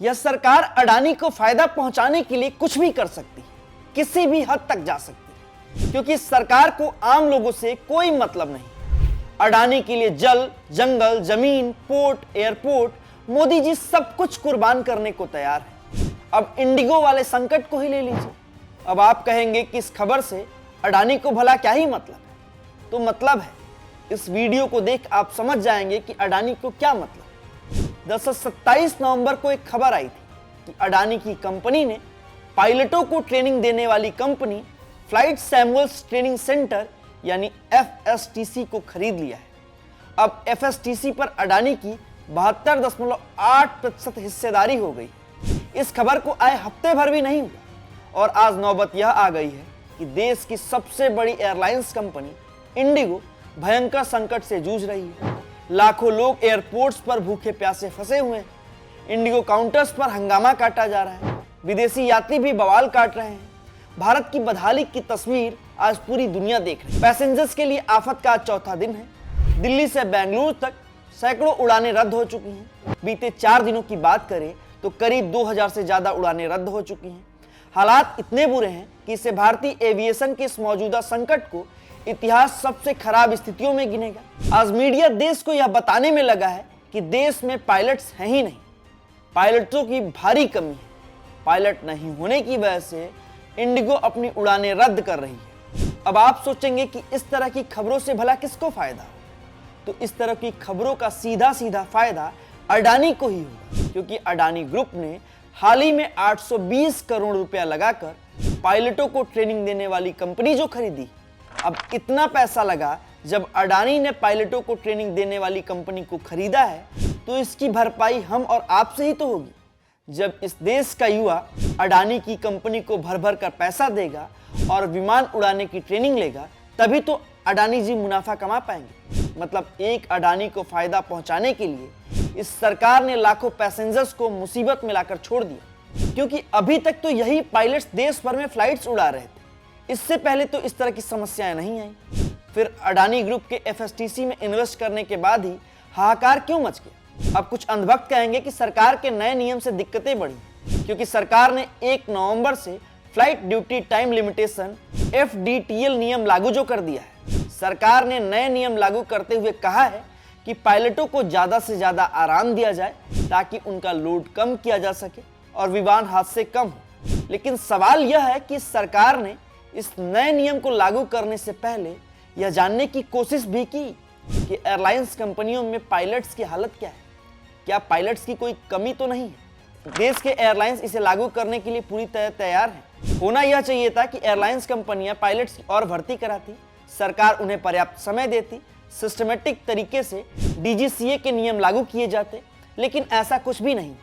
यह सरकार अडानी को फायदा पहुंचाने के लिए कुछ भी कर सकती है, किसी भी हद तक जा सकती है, क्योंकि सरकार को आम लोगों से कोई मतलब नहीं। अडानी के लिए जल, जंगल, जमीन, पोर्ट, एयरपोर्ट मोदी जी सब कुछ कुर्बान करने को तैयार है। अब इंडिगो वाले संकट को ही ले लीजिए। अब आप कहेंगे कि इस खबर से अडानी को भला क्या ही मतलब है, तो मतलब है, इस वीडियो को देख आप समझ जाएंगे कि अडानी को क्या मतलब। दरअसल 27 नवंबर को एक खबर आई थी कि अडानी की कंपनी ने पायलटों को ट्रेनिंग देने वाली company flight Samuel's training centre यानी FSTC को खरीद लिया है। अब FSTC पर अडानी की 72.8% हिस्सेदारी हो गई। इस खबर को आए हफ्ते भर भी नहीं हुआ और आज नौबत यह आ गई है कि देश की सबसे बड़ी एयरलाइंस कंपनी इंडिगो भयंकर संकट से जूझ रही है। लाखों लोग एयरपोर्ट्स पर भूखे प्यासे फंसे हुए हैं। इंडिगो काउंटर्स पर हंगामा काटा जा रहा है। विदेशी यात्री भी बवाल काट रहे हैं। भारत की बदहाली की तस्वीर आज पूरी दुनिया देख रही है। पैसेंजर्स के लिए आफत का आज चौथा दिन है। दिल्ली से बेंगलुरु तक सैकड़ों उड़ानें रद्द हो चुकी हैं। बीते 4 दिनों की बात करें तो करीब 2000 से ज्यादा उड़ानें रद्द हो चुकी हैं। हालात इतने बुरे हैं कि इससे भारतीय एविएशन के इस मौजूदा संकट को इतिहास सबसे खराब स्थितियों में गिनेगा। आज मीडिया देश को यह बताने में लगा है कि देश में पायलट्स हैं ही नहीं, पायलटों की भारी कमी है। पायलट नहीं होने की वजह से इंडिगो अपनी उड़ानें रद्द कर रही है। अब आप सोचेंगे कि इस तरह की खबरों से भला किसको फायदा हो, तो इस तरह की खबरों का सीधा सीधा फायदा अडानी को ही होगा, क्योंकि अडानी ग्रुप ने हाल ही में 820 करोड़ रुपया लगाकर पायलटों को ट्रेनिंग देने वाली कंपनी जो खरीदी। अब इतना पैसा लगा, जब अडानी ने पायलटों को ट्रेनिंग देने वाली कंपनी को खरीदा है तो इसकी भरपाई हम और आपसे ही तो होगी। जब इस देश का युवा अडानी की कंपनी को भर भर कर पैसा देगा और विमान उड़ाने की ट्रेनिंग लेगा, तभी तो अडानी जी मुनाफा कमा पाएंगे। मतलब एक अडानी को फायदा पहुंचाने के लिए इस सरकार ने लाखों पैसेंजर्स को मुसीबत में लाकर छोड़ दिया, क्योंकि अभी तक तो यही पायलट्स देश भर में फ्लाइट्स उड़ा रहे थे। इससे पहले तो इस तरह की समस्याएं नहीं आई। फिर अडानी ग्रुप के FSTC में इन्वेस्ट करने के बाद ही हाहाकार क्यों मच गया। अब कुछ अंधभक्त कहेंगे कि सरकार के नए नियम से दिक्कतें बढ़ी, क्योंकि सरकार ने 1 नवंबर से flight duty time limitation FDTL नियम लागू जो कर दिया है। सरकार ने नए नियम लागू करते हुए कहा है कि पायलटों को ज्यादा से ज्यादा आराम दिया जाए ताकि उनका लोड कम किया जा सके और विमान हादसे कम हो। लेकिन सवाल यह है कि सरकार ने इस नए नियम को लागू करने से पहले यह जानने की कोशिश भी की कि एयरलाइंस कंपनियों में पायलट्स की हालत क्या है, क्या पायलट्स की कोई कमी तो नहीं है। देश के एयरलाइंस इसे लागू करने के लिए पूरी तरह तैयार हैं। होना यह चाहिए था कि एयरलाइंस कंपनियां पायलट्स की और भर्ती कराती, सरकार उन्हें पर्याप्त समय देती, सिस्टमेटिक तरीके से DGCA के नियम लागू किए जाते, लेकिन ऐसा कुछ भी नहीं।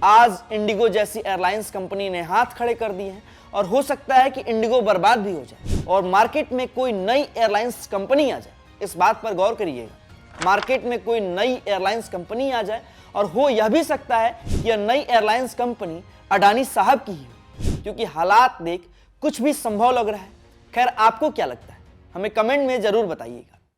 आज इंडिगो जैसी एयरलाइंस कंपनी ने हाथ खड़े कर दिए हैं और हो सकता है कि इंडिगो बर्बाद भी हो जाए और मार्केट में कोई नई एयरलाइंस कंपनी आ जाए। इस बात पर गौर करिएगा, मार्केट में कोई नई एयरलाइंस कंपनी आ जाए और हो यह भी सकता है कि यह नई एयरलाइंस कंपनी अडानी साहब की ही हो, क्योंकि हालात देख कुछ भी संभव लग रहा है। खैर, आपको क्या लगता है, हमें कमेंट में जरूर बताइएगा।